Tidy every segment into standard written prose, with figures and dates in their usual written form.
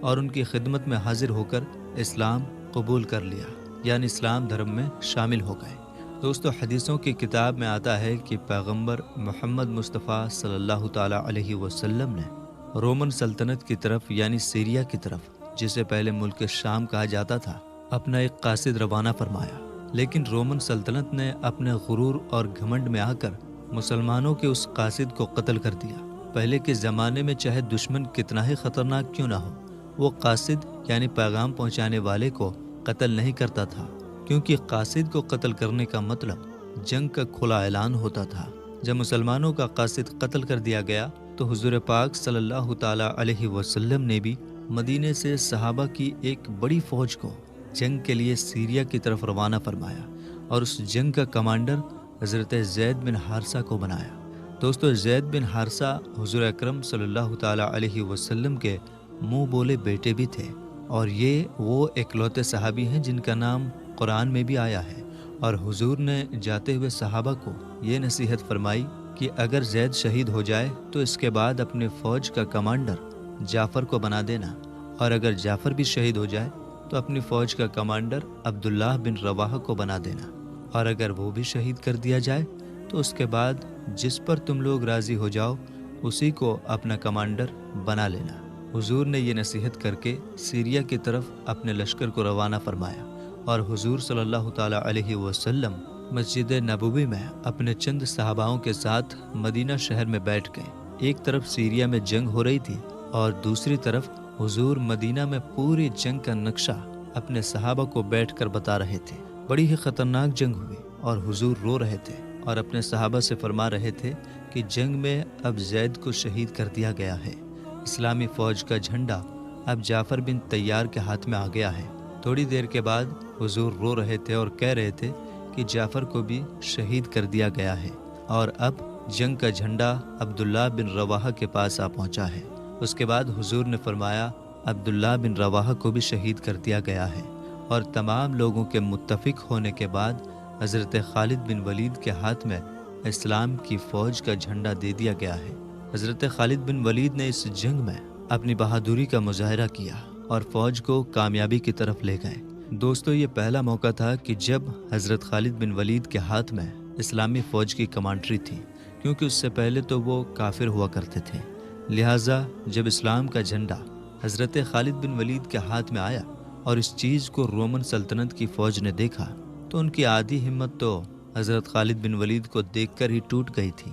اور ان کی خدمت میں حاضر ہو کر اسلام قبول کر لیا، یعنی اسلام دھرم میں شامل ہو گئے۔ دوستو، حدیثوں کی کتاب میں آتا ہے کہ پیغمبر محمد مصطفیٰ صلی اللہ تعالیٰ علیہ وسلم نے رومن سلطنت کی طرف یعنی سیریا کی طرف، جسے پہلے ملک شام کہا جاتا تھا، اپنا ایک قاصد روانہ فرمایا۔ لیکن رومن سلطنت نے اپنے غرور اور گھمنڈ میں آ کر مسلمانوں کے اس قاصد کو قتل کر دیا۔ پہلے کے زمانے میں چاہے دشمن کتنا ہی خطرناک کیوں نہ ہو، وہ قاصد یعنی پیغام پہنچانے والے کو قتل نہیں کرتا تھا، کیونکہ قاصد کو قتل کرنے کا مطلب جنگ کا کھلا اعلان ہوتا تھا۔ جب مسلمانوں کا قاصد قتل کر دیا گیا تو حضور پاک صلی اللہ تعالیٰ علیہ وسلم نے بھی مدینے سے صحابہ کی ایک بڑی فوج کو جنگ کے لیے سیریا کی طرف روانہ فرمایا اور اس جنگ کا کمانڈر حضرت زید بن حارثہ کو بنایا۔ دوستو، زید بن حارثہ حضور اکرم صلی اللہ تعالیٰ علیہ وسلم کے منہ بولے بیٹے بھی تھے، اور یہ وہ اکلوتے صحابی ہیں جن کا نام قرآن میں بھی آیا ہے۔ اور حضور نے جاتے ہوئے صحابہ کو یہ نصیحت فرمائی کہ اگر زید شہید ہو جائے تو اس کے بعد اپنے فوج کا کمانڈر جعفر کو بنا دینا، اور اگر جعفر بھی شہید ہو جائے تو اپنی فوج کا کمانڈر عبداللہ بن رواحہ کو بنا دینا، اور اگر وہ بھی شہید کر دیا جائے تو اس کے بعد جس پر تم لوگ راضی ہو جاؤ اسی کو اپنا کمانڈر بنا لینا۔ حضور نے یہ نصیحت کر کے سیریا کی طرف اپنے لشکر کو روانہ فرمایا، اور حضور صلی اللہ تعالیٰ علیہ وسلم مسجد نبوی میں اپنے چند صحاباؤں کے ساتھ مدینہ شہر میں بیٹھ گئے۔ ایک طرف سیریا میں جنگ ہو رہی تھی اور دوسری طرف حضور مدینہ میں پوری جنگ کا نقشہ اپنے صحابہ کو بیٹھ کر بتا رہے تھے۔ بڑی ہی خطرناک جنگ ہوئی اور حضور رو رہے تھے اور اپنے صحابہ سے فرما رہے تھے کہ جنگ میں اب زید کو شہید کر دیا گیا ہے، اسلامی فوج کا جھنڈا اب جعفر بن طیار کے ہاتھ میں آ گیا ہے۔ تھوڑی دیر کے بعد حضور رو رہے تھے اور کہہ رہے تھے کہ جعفر کو بھی شہید کر دیا گیا ہے، اور اب جنگ کا جھنڈا عبداللہ بن رواحہ کے پاس آ پہنچا ہے۔ اس کے بعد حضور نے فرمایا عبداللہ بن رواحہ کو بھی شہید کر دیا گیا ہے، اور تمام لوگوں کے متفق ہونے کے بعد حضرت خالد بن ولید کے ہاتھ میں اسلام کی فوج کا جھنڈا دے دیا گیا ہے۔ حضرت خالد بن ولید نے اس جنگ میں اپنی بہادری کا مظاہرہ کیا اور فوج کو کامیابی کی طرف لے گئے۔ دوستو، یہ پہلا موقع تھا کہ جب حضرت خالد بن ولید کے ہاتھ میں اسلامی فوج کی کمانڈری تھی، کیونکہ اس سے پہلے تو وہ کافر ہوا کرتے تھے۔ لہٰذا جب اسلام کا جھنڈا حضرت خالد بن ولید کے ہاتھ میں آیا اور اس چیز کو رومن سلطنت کی فوج نے دیکھا تو ان کی آدھی ہمت تو حضرت خالد بن ولید کو دیکھ کر ہی ٹوٹ گئی تھی۔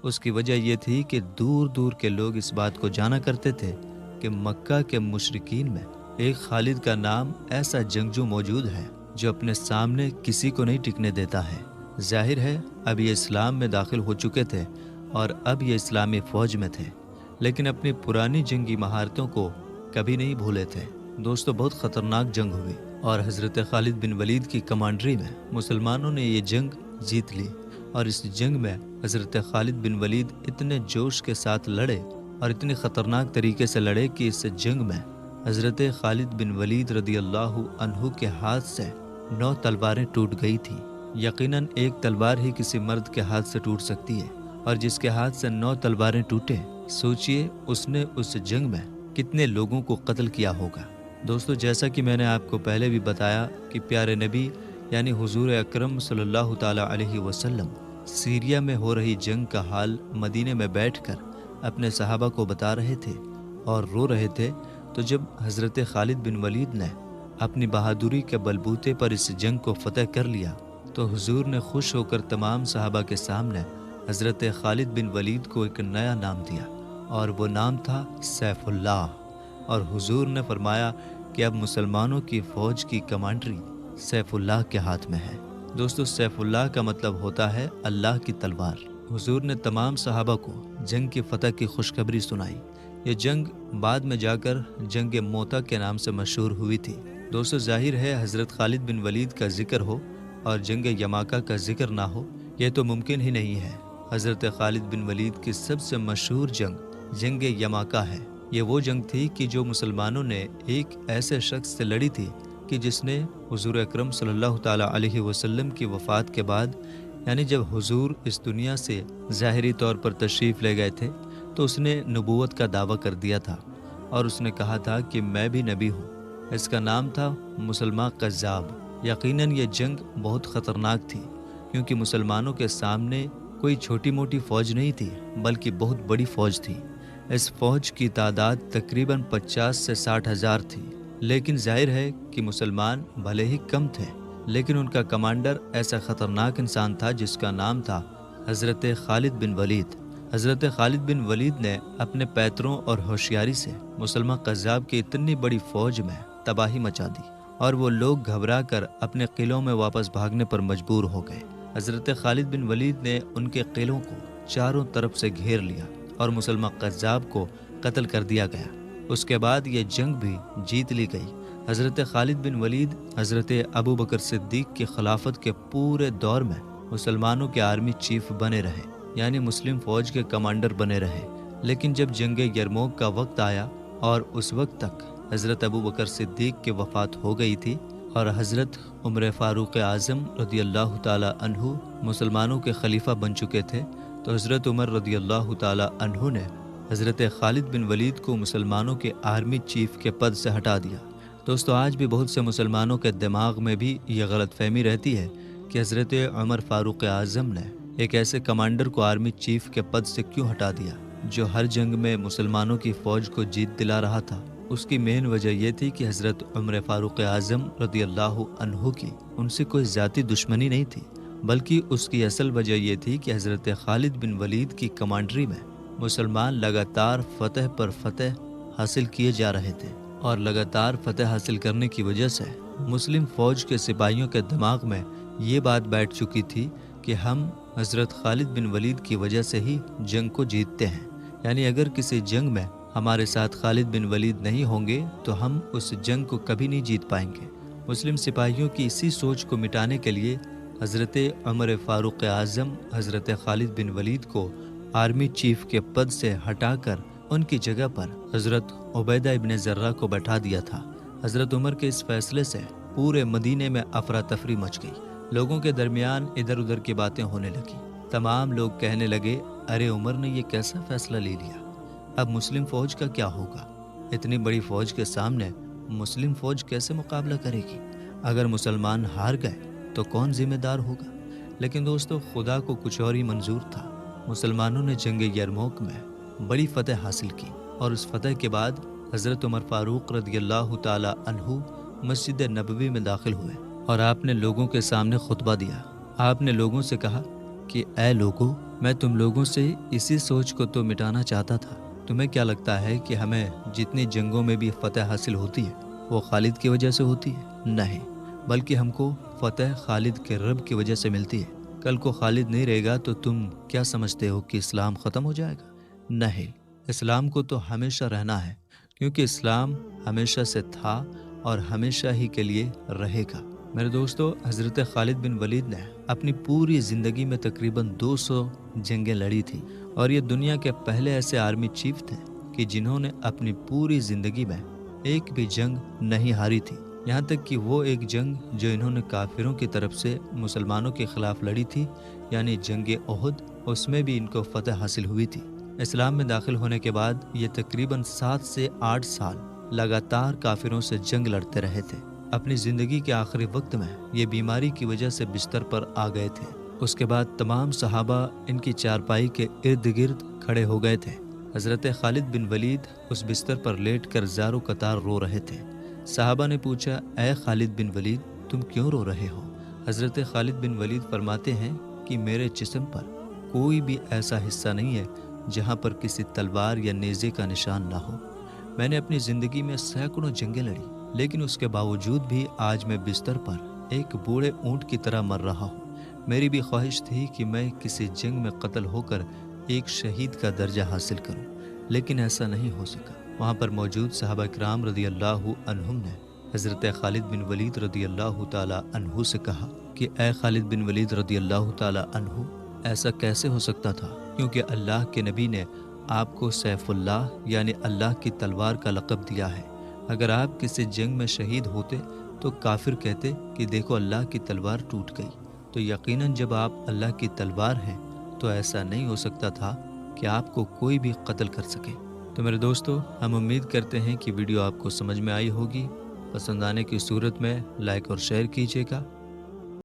اس کی وجہ یہ تھی کہ دور دور کے لوگ اس بات کو جانا کرتے تھے کہ مکہ کے مشرکین میں ایک خالد کا نام ایسا جنگجو موجود ہے جو اپنے سامنے کسی کو نہیں ٹکنے دیتا ہے۔ ظاہر ہے اب یہ اسلام میں داخل ہو چکے تھے اور اب یہ اسلامی فوج میں تھے، لیکن اپنی پرانی جنگی مہارتوں کو کبھی نہیں بھولے تھے۔ دوستو، بہت خطرناک جنگ ہوئی اور حضرت خالد بن ولید کی کمانڈری میں مسلمانوں نے یہ جنگ جیت لی، اور اس جنگ میں حضرت خالد بن ولید اتنے جوش کے ساتھ لڑے اور اتنی خطرناک طریقے سے لڑے کہ اس جنگ میں حضرت خالد بن ولید رضی اللہ عنہ کے ہاتھ سے 9 تلواریں ٹوٹ گئی تھیں۔ یقیناً ایک تلوار ہی کسی مرد کے ہاتھ سے ٹوٹ سکتی ہے، اور جس کے ہاتھ سے 9 تلواریں ٹوٹے، سوچئے اس نے اس جنگ میں کتنے لوگوں کو قتل کیا ہوگا۔ دوستو، جیسا کہ میں نے آپ کو پہلے بھی بتایا کہ پیارے نبی یعنی حضور اکرم صلی اللہ تعالیٰ علیہ وسلم سیریا میں ہو رہی جنگ کا حال مدینے میں بیٹھ کر اپنے صحابہ کو بتا رہے تھے اور رو رہے تھے، تو جب حضرت خالد بن ولید نے اپنی بہادری کے بلبوتے پر اس جنگ کو فتح کر لیا تو حضور نے خوش ہو کر تمام صحابہ کے سامنے حضرت خالد بن ولید کو ایک نیا نام دیا، اور وہ نام تھا سیف اللہ۔ اور حضور نے فرمایا کہ اب مسلمانوں کی فوج کی کمانڈری سیف اللہ کے ہاتھ میں ہے۔ دوستو، سیف اللہ کا مطلب ہوتا ہے اللہ کی تلوار۔ حضور نے تمام صحابہ کو جنگ کی فتح کی خوشخبری سنائی۔ یہ جنگ بعد میں جا کر جنگ موتا کے نام سے مشہور ہوئی تھی۔ دوستو، ظاہر ہے حضرت خالد بن ولید کا ذکر ہو اور جنگ یماکہ کا ذکر نہ ہو، یہ تو ممکن ہی نہیں ہے۔ حضرت خالد بن ولید کی سب سے مشہور جنگ یماکہ ہے۔ یہ وہ جنگ تھی کہ جو مسلمانوں نے ایک ایسے شخص سے لڑی تھی کہ جس نے حضور اکرم صلی اللہ تعالیٰ علیہ وسلم کی وفات کے بعد، یعنی جب حضور اس دنیا سے ظاہری طور پر تشریف لے گئے تھے، تو اس نے نبوت کا دعویٰ کر دیا تھا، اور اس نے کہا تھا کہ میں بھی نبی ہوں۔ اس کا نام تھا مسلمہ قذاب۔ یقیناً یہ جنگ بہت خطرناک تھی، کیونکہ مسلمانوں کے سامنے کوئی چھوٹی موٹی فوج نہیں تھی، بلکہ بہت بڑی فوج تھی۔ اس فوج کی تعداد تقریباً 50 سے 60 ہزار تھی، لیکن ظاہر ہے کہ مسلمان بھلے ہی کم تھے، لیکن ان کا کمانڈر ایسا خطرناک انسان تھا جس کا نام تھا حضرت خالد بن ولید۔ حضرت خالد بن ولید نے اپنے پیتروں اور ہوشیاری سے مسلمہ قذاب کی اتنی بڑی فوج میں تباہی مچا دی، اور وہ لوگ گھبرا کر اپنے قلعوں میں واپس بھاگنے پر مجبور ہو گئے۔ حضرت خالد بن ولید نے ان کے قلعوں کو چاروں طرف سے گھیر لیا اور مسلمہ قذاب کو قتل کر دیا گیا۔ اس کے بعد یہ جنگ بھی جیت لی گئی۔ حضرت خالد بن ولید حضرت ابو بکر صدیق کی خلافت کے پورے دور میں مسلمانوں کے آرمی چیف بنے رہے، یعنی مسلم فوج کے کمانڈر بنے رہے۔ لیکن جب جنگ یرموک کا وقت آیا اور اس وقت تک حضرت ابو بکر صدیق کی وفات ہو گئی تھی اور حضرت عمر فاروق اعظم رضی اللہ تعالی عنہ مسلمانوں کے خلیفہ بن چکے تھے، تو حضرت عمر رضی اللہ تعالی عنہ نے حضرت خالد بن ولید کو مسلمانوں کے آرمی چیف کے پد سے ہٹا دیا۔ دوستو، آج بھی بہت سے مسلمانوں کے دماغ میں بھی یہ غلط فہمی رہتی ہے کہ حضرت عمر فاروق اعظم نے ایک ایسے کمانڈر کو آرمی چیف کے پد سے کیوں ہٹا دیا جو ہر جنگ میں مسلمانوں کی فوج کو جیت دلا رہا تھا۔ اس کی مین وجہ یہ تھی کہ حضرت عمر فاروق اعظم رضی اللہ عنہ کی ان سے کوئی ذاتی دشمنی نہیں تھی، بلکہ اس کی اصل وجہ یہ تھی کہ حضرت خالد بن ولید کی کمانڈری میں مسلمان لگاتار فتح پر فتح حاصل کیے جا رہے تھے، اور لگاتار فتح حاصل کرنے کی وجہ سے مسلم فوج کے سپاہیوں کے دماغ میں یہ بات بیٹھ چکی تھی کہ ہم حضرت خالد بن ولید کی وجہ سے ہی جنگ کو جیتتے ہیں، یعنی اگر کسی جنگ میں ہمارے ساتھ خالد بن ولید نہیں ہوں گے تو ہم اس جنگ کو کبھی نہیں جیت پائیں گے۔ مسلم سپاہیوں کی اسی سوچ کو مٹانے کے لیے حضرت عمر فاروق اعظم حضرت خالد بن ولید کو آرمی چیف کے پد سے ہٹا کر ان کی جگہ پر حضرت عبیدہ ابن زرہ کو بٹھا دیا تھا۔ حضرت عمر کے اس فیصلے سے پورے مدینے میں افراتفری مچ گئی۔ لوگوں کے درمیان ادھر ادھر کی باتیں ہونے لگی۔ تمام لوگ کہنے لگے، ارے عمر نے یہ کیسا فیصلہ لے لیا؟ اب مسلم فوج کا کیا ہوگا؟ اتنی بڑی فوج کے سامنے مسلم فوج کیسے مقابلہ کرے گی؟ اگر مسلمان ہار گئے تو کون ذمہ دار ہوگا؟ لیکن دوستو، خدا کو کچھ اور ہی منظور تھا۔ مسلمانوں نے جنگ یرموک میں بڑی فتح حاصل کی، اور اس فتح کے بعد حضرت عمر فاروق رضی اللہ تعالی عنہ مسجد نبوی میں داخل ہوئے، اور آپ نے لوگوں کے سامنے خطبہ دیا۔ آپ نے لوگوں سے کہا کہ اے لوگو، میں تم لوگوں سے اسی سوچ کو تو مٹانا چاہتا تھا۔ تمہیں کیا لگتا ہے کہ ہمیں جتنی جنگوں میں بھی فتح حاصل ہوتی ہے وہ خالد کی وجہ سے ہوتی ہے؟ نہیں، بلکہ ہم کو فتح خالد کے رب کی وجہ سے ملتی ہے۔ کل کو خالد نہیں رہے گا تو تم کیا سمجھتے ہو کہ اسلام ختم ہو جائے گا؟ نہیں، اسلام کو تو ہمیشہ رہنا ہے، کیونکہ اسلام ہمیشہ سے تھا اور ہمیشہ ہی کے لیے رہے گا۔ میرے دوستو، حضرت خالد بن ولید نے اپنی پوری زندگی میں تقریباً 200 جنگیں لڑی تھی، اور یہ دنیا کے پہلے ایسے آرمی چیف تھے کہ جنہوں نے اپنی پوری زندگی میں ایک بھی جنگ نہیں ہاری تھی۔ یہاں تک کہ وہ ایک جنگ جو انہوں نے کافروں کی طرف سے مسلمانوں کے خلاف لڑی تھی، یعنی جنگ احد، اس میں بھی ان کو فتح حاصل ہوئی تھی۔ اسلام میں داخل ہونے کے بعد یہ تقریباً 7 سے 8 سال لگاتار کافروں سے جنگ لڑتے رہے تھے۔ اپنی زندگی کے آخری وقت میں یہ بیماری کی وجہ سے بستر پر آ گئے تھے۔ اس کے بعد تمام صحابہ ان کی چارپائی کے ارد گرد کھڑے ہو گئے تھے۔ حضرت خالد بن ولید اس بستر پر لیٹ کر زار و قطار رو رہے تھے۔ صحابہ نے پوچھا، اے خالد بن ولید، تم کیوں رو رہے ہو؟ حضرت خالد بن ولید فرماتے ہیں کہ میرے جسم پر کوئی بھی ایسا حصہ نہیں ہے جہاں پر کسی تلوار یا نیزے کا نشان نہ ہو۔ میں نے اپنی زندگی میں سینکڑوں جنگیں لڑی، لیکن اس کے باوجود بھی آج میں بستر پر ایک بوڑھے اونٹ کی طرح مر رہا ہوں۔ میری بھی خواہش تھی کہ میں کسی جنگ میں قتل ہو کر ایک شہید کا درجہ حاصل کروں، لیکن ایسا نہیں ہو سکا۔ وہاں پر موجود صحابہ کرام رضی اللہ عنہم نے حضرت خالد بن ولید رضی اللہ تعالی عنہ سے کہا کہ اے خالد بن ولید رضی اللہ تعالی عنہ، ایسا کیسے ہو سکتا تھا؟ کیونکہ اللہ کے نبی نے آپ کو سیف اللہ یعنی اللہ کی تلوار کا لقب دیا ہے۔ اگر آپ کسی جنگ میں شہید ہوتے تو کافر کہتے کہ دیکھو اللہ کی تلوار ٹوٹ گئی، تو یقیناً جب آپ اللہ کی تلوار ہیں تو ایسا نہیں ہو سکتا تھا کہ آپ کو کوئی بھی قتل کر سکے۔ تو میرے دوستو، ہم امید کرتے ہیں کہ ویڈیو آپ کو سمجھ میں آئی ہوگی۔ پسند آنے کی صورت میں لائک اور شیئر کیجیے گا